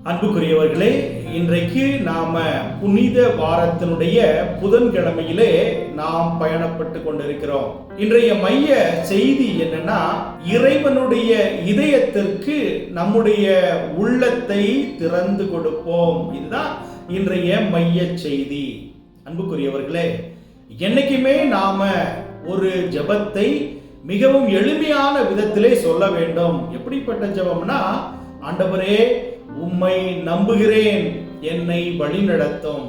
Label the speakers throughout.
Speaker 1: அன்புக்குரியவர்களே, இன்றைக்கு நாம புனித வாரத்தினுடைய புதன்கிழமையிலே நாம் பயணப்பட்டு கொண்டிருக்கிறோம். இன்றைய மைய செய்தி என்னன்னா, இறைவனுடைய இதயத்திற்கு நம்முடைய உள்ளத்தை திறந்து கொடுப்போம். இதுதான் இன்றைய மைய செய்தி. அன்புக்குரியவர்களே, என்னைக்குமே நாம ஒரு ஜெபத்தை மிகவும் எளிமையான விதத்திலே சொல்ல வேண்டும். எப்படிப்பட்ட ஜெபம்னா, ஆண்டவரே உம்மை நம்புகிறேன், என்னை வழி நடத்தும்.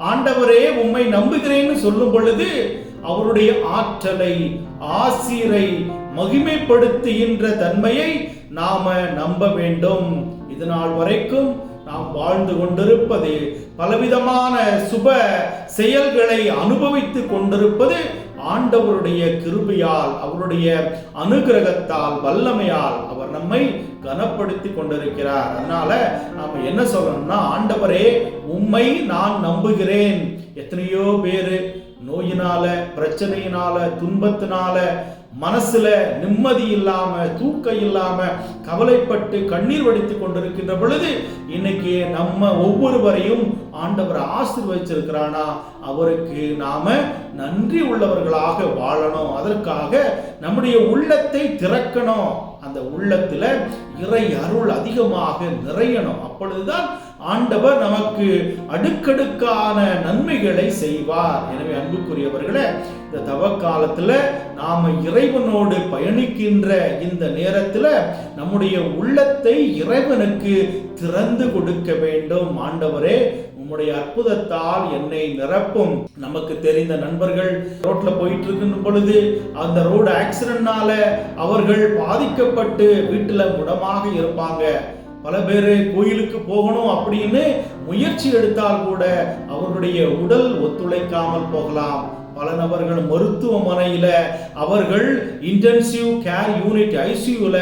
Speaker 1: ஆண்டவரே உம்மை நம்புகிறேன்னு சொல்லும் பொழுது அவருடைய ஆற்றலை, ஆசீரை மகிமைப்படுத்துகின்ற தன்மையை நாம நம்ப வேண்டும். இது நாள் வரைக்கும் நாம் வாழ்ந்து கொண்டிருப்பது, பலவிதமான சுப செயல்களை அனுபவித்துக் கொண்டிருப்பது ஆண்டவருடைய கிருபையால், அவருடைய அனுகிரகத்தால், வல்லமையால் அவர் நம்மை கனப்படுத்தி கொண்டிருக்கிறார். அதனால நாம என்ன சொல்லணும்னா, ஆண்டவரே உம்மை நான் நம்புகிறேன். எத்தனையோ பேரு நோயினால, பிரச்சனையினால, துன்பத்தினால, மனசுல நிம்மதி இல்லாம, தூக்கம் இல்லாம, கவலைப்பட்டு கண்ணீர் வடித்துக் கொண்டிருக்கின்ற பொழுது இன்னைக்கு நம்ம ஒவ்வொருவரையும் ஆண்டவர் ஆசீர்வதிச்சிருக்கிறானா, அவருக்கு நாம நன்றி உள்ளவர்களாக வாழணும். அதற்காக நம்முடைய உள்ளத்தை திறக்கணும். அந்த உள்ளத்துல இறை அருள் அதிகமாக நிறையணும். அப்பொழுதுதான் ஆண்டவர் நமக்கு அடுக்கடுக்கான நன்மைகளை செய்வார். எனவே அன்புக்குரியவர்களே, இந்த தவ காலத்துல நாம இறைவனோடு பயணிக்கின்ற இந்த நேரத்துல நம்முடைய உள்ளத்தை இறைவனுக்கு திறந்து கொடுக்க வேண்டும். ஆண்டவரே உம்முடைய அற்புதத்தால் என்னை நிரப்பும். நமக்கு தெரிந்த நண்பர்கள் ரோட்ல போயிட்டு இருக்கின்ற பொழுது அந்த ரோடு ஆக்சிடென்ட்னால அவர்கள் பாதிக்கப்பட்டு வீட்டுல முடமாக இருப்பாங்க. பல பேர் கோயிலுக்கு போகணும் அப்படின்னு முயற்சி எடுத்தால் கூட அவர்களுடைய உடல் ஒத்துழைக்காமல் போகலாம். பல நபர்கள் மருத்துவமனையில அவர்கள் இன்டென்சிவ் கேர் யூனிட் ஐசியூல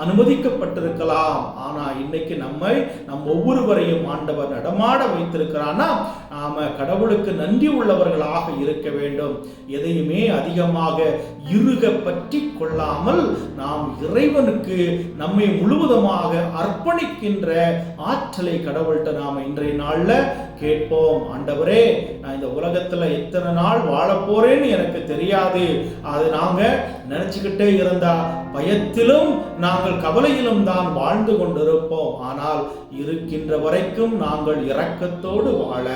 Speaker 1: அனுமதிக்கப்பட்டிருக்கலாம். ஆனா இன்னைக்கு நம் ஒவ்வொருவரையும் ஆண்டவர் நடமாட வைத்திருக்கிறான்னா நாம கடவுளுக்கு நன்றி உள்ளவர்களாக இருக்க வேண்டும். எதையுமே அதிகமாக இறுக பற்றி கொள்ளாமல் நாம் இறைவனுக்கு நம்மை முழுவதுமாக அர்ப்பணிக்கின்ற ஆற்றலை கடவுள்கிட்ட நாம இன்றைய நாள்ல கேட்போம். ஆண்டவரே, நான் இந்த உலகத்துல எத்தனை நாள் வாழ போறேன்னு எனக்கு தெரியாது. அது நாங்க நினைச்சுக்கிட்டே இருந்தா பயத்திலும் நாங்கள் கவலையிலும் தான் வாழ்ந்து கொண்டிருப்போம். ஆனால் இருக்கின்ற வரைக்கும் நாங்கள் இரக்கத்தோடு வாழ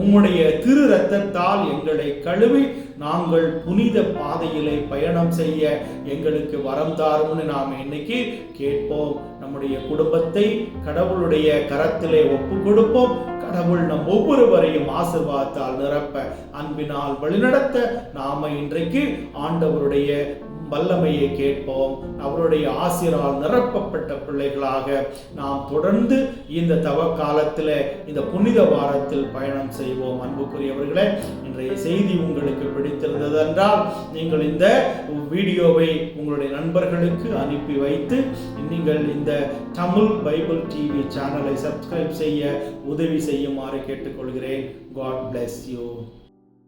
Speaker 1: உம்முடைய திரு இரத்தத்தால் எங்களை கழுவி நாங்கள் புனித பாதையிலே பயணம் செய்ய எங்களுக்கு வரம் தாரும்னு நாம் இன்னைக்கு கேட்போம். நம்முடைய குடும்பத்தை கடவுளுடைய கரத்திலே ஒப்பு கொடுப்போம். கடவுள் நம் ஒவ்வொருவரையும் ஆசீர்வாதத்தால் நிரப்ப, அன்பினால் வழிநடத்த நாம இன்றைக்கு ஆண்டவருடைய வல்லமையை கேட்போம். அவருடைய ஆசீரால் நிரப்பப்பட்ட பிள்ளைகளாக நாம் தொடர்ந்து இந்த தவ காலத்தில், இந்த புனித வாரத்தில் பயணம் செய்வோம். அன்புக்குரியவர்களே, இன்றைய செய்தி உங்களுக்கு பிடித்திருந்தது என்றால் நீங்கள் இந்த வீடியோவை உங்களுடைய நண்பர்களுக்கு அனுப்பி வைத்து நீங்கள் இந்த தமிழ் பைபிள் டிவி சேனலை சப்ஸ்கிரைப் செய்ய உதவி செய்யுமாறு கேட்டுக்கொள்கிறேன். God bless you.